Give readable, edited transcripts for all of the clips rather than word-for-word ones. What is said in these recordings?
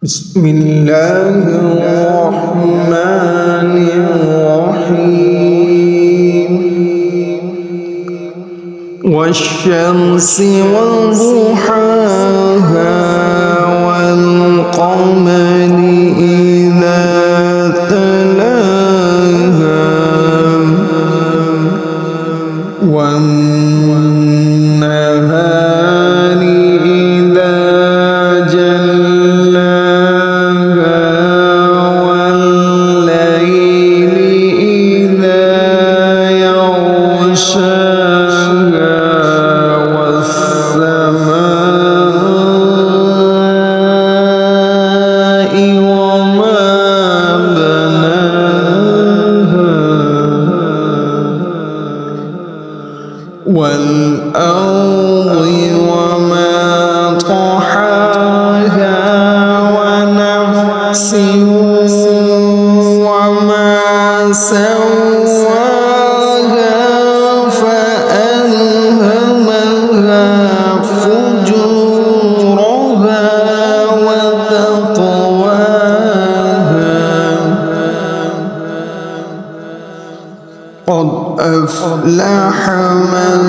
بسم الله الرحمن الرحيم والشمس وضحاها والقمر إذا تلاها والنهار إذا جلاها والليل إذا يغشاها والسماء وما بناها والأرض وما طحاها ونفس وما سواها فألهمها فجورها وتقواها قد أفلح من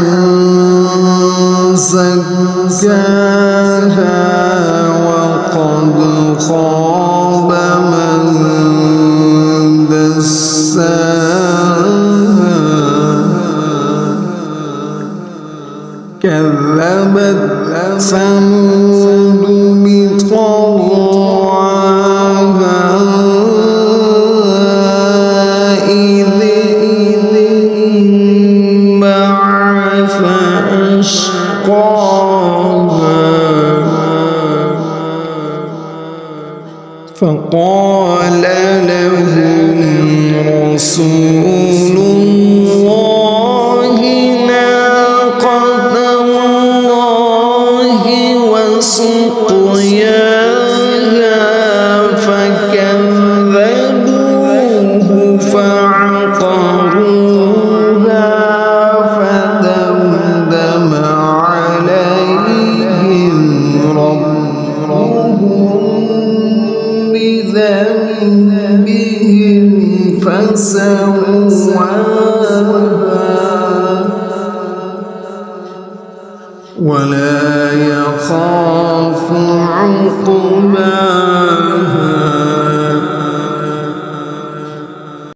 زكاها وقد خاب من دساها كذبت ثمود بطغواها إذ انبعث أشقاها فقال لهم رسول الله ناقة الله وسقياها فكذبوه فعقروها فدمدم عليهم ربهم بذنبهم فسواها ولا يخاف عقباها